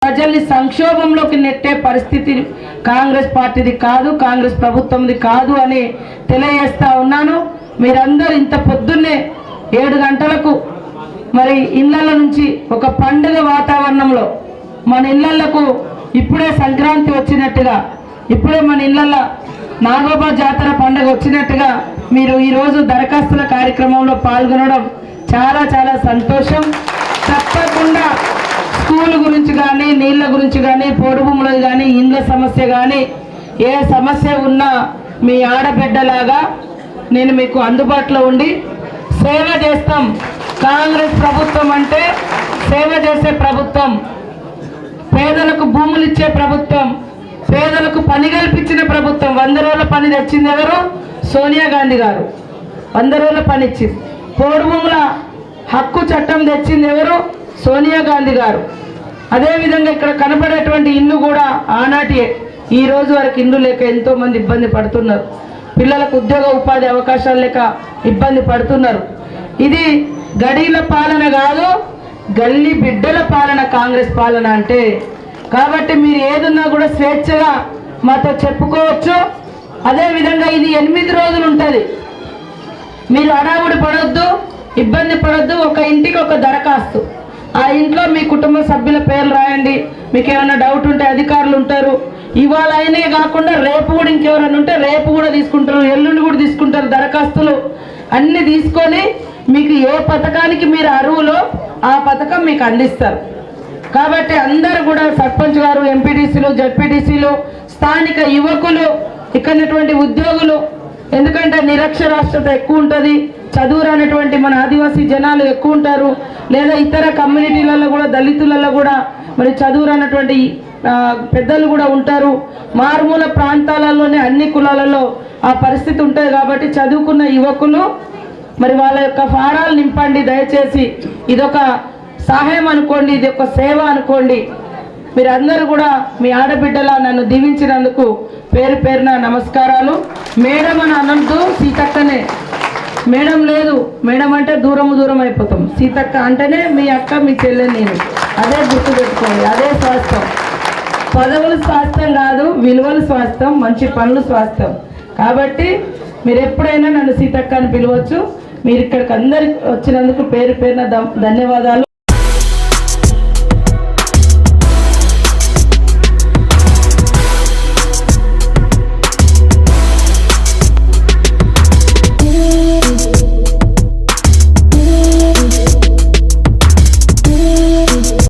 ప్రజల్ని సంక్షోభంలోకి నెట్టే పరిస్థితి కాంగ్రెస్ పార్టీది కాదు, కాంగ్రెస్ ప్రభుత్వంది కాదు అని తెలియజేస్తా ఉన్నాను. మీరందరూ ఇంత పొద్దున్నే 7 గంటలకు మరి ఇళ్ళ నుంచి ఒక పండుగ వాతావరణంలో మన ఇళ్ళకు ఇప్పుడే సంక్రాంతి వచ్చినట్టుగా, ఇప్పుడే మన ఇళ్ళల్లో నాగోబా జాతర పండుగ వచ్చినట్టుగా మీరు ఈరోజు దరఖాస్తుల కార్యక్రమంలో పాల్గొనడం చాలా చాలా సంతోషం. తప్పకుండా స్కూల్ గురించి కానీ, నీళ్ళ గురించి కానీ, పొడి భూములది కానీ, ఇండ్ల సమస్య కానీ, ఏ సమస్య ఉన్నా మీ ఆడబిడ్డలాగా నేను మీకు అందుబాటులో ఉండి సేవ చేస్తాం. కాంగ్రెస్ ప్రభుత్వం అంటే సేవ చేసే ప్రభుత్వం, పేదలకు భూములు ఇచ్చే ప్రభుత్వం, పేదలకు పని కల్పించిన ప్రభుత్వం. 100 రోజుల పని తెచ్చింది ఎవరు? సోనియా గాంధీ గారు 100 రోజుల పని ఇచ్చింది. పొడి భూముల హక్కు చట్టం తెచ్చింది ఎవరు? సోనియా గాంధీ గారు. అదేవిధంగా ఇక్కడ కనపడేటువంటి ఇల్లు కూడా ఆనాటియే. ఈ రోజు వరకు ఇల్లు లేక ఎంతో మంది ఇబ్బంది పడుతున్నారు. పిల్లలకు ఉద్యోగ ఉపాధి అవకాశాలు లేక ఇబ్బంది పడుతున్నారు. ఇది గడీల పాలన కాదు, గల్లీ బిడ్డల పాలన కాంగ్రెస్ పాలన అంటే. కాబట్టి మీరు ఏదున్నా కూడా స్వేచ్ఛగా మాతో చెప్పుకోవచ్చు. అదేవిధంగా ఇది 8 రోజులు ఉంటుంది. మీరు అడావుడి పడొద్దు, ఇబ్బంది పడొద్దు. ఒక ఇంటికి ఒక దరఖాస్తు, ఆ ఇంట్లో మీ కుటుంబ సభ్యుల పేర్లు రాయండి. మీకు ఏమైనా డౌట్ ఉంటే అధికారులు ఉంటారు. ఇవాళ అయినే కాకుండా రేపు కూడా ఇంకెవరైనా ఉంటే రేపు కూడా తీసుకుంటారు, ఎల్లుండి కూడా తీసుకుంటారు. దరఖాస్తులు అన్నీ తీసుకొని మీకు ఏ పథకానికి మీరు అర్హులో ఆ పథకం మీకు అందిస్తారు. కాబట్టి అందరూ కూడా సర్పంచ్ గారు, ఎంపీటీసీలు, జడ్పీటీసీలు, స్థానిక యువకులు, ఇక్కడటువంటి ఉద్యోగులు, ఎందుకంటే నిరక్షరాస్యత ఎక్కువ ఉంటుంది, చదువు రానటువంటి మన ఆదివాసీ జనాలు ఎక్కువ ఉంటారు, లేదా ఇతర కమ్యూనిటీలలో కూడా, దళితులలో కూడా మరి చదువు రానటువంటి పెద్దలు కూడా ఉంటారు. మారుమూల ప్రాంతాలలోనే అన్ని కులాలలో ఆ పరిస్థితి ఉంటుంది. కాబట్టి చదువుకున్న యువకులు మరి వాళ్ళ యొక్క ఫారాలు నింపండి దయచేసి. ఇదొక సహాయం అనుకోండి, ఇది ఒక సేవ అనుకోండి. మీరందరూ కూడా మీ ఆడబిడ్డలా నన్ను దీవించినందుకు పేరు పేరున నమస్కారాలు. మేడం అని అనొద్దు, సీతక్కనే. మేడం లేదు, మేడం అంటే దూరం అయిపోతాం. సీతక్క అంటేనే మీ అక్క, మీ చెల్లె, నేను. అదే గుర్తుపెట్టుకోండి. అదే స్వాస్థ్యం. పదవులు స్వాస్థ్యం కాదు, విలువలు స్వాస్థ్యం, మంచి పనులు స్వాస్థ్యం. కాబట్టి మీరు ఎప్పుడైనా నన్ను సీతక్క అని పిలవచ్చు. మీరు ఇక్కడికి అందరికి వచ్చినందుకు పేరు పేరున ధన్యవాదాలు.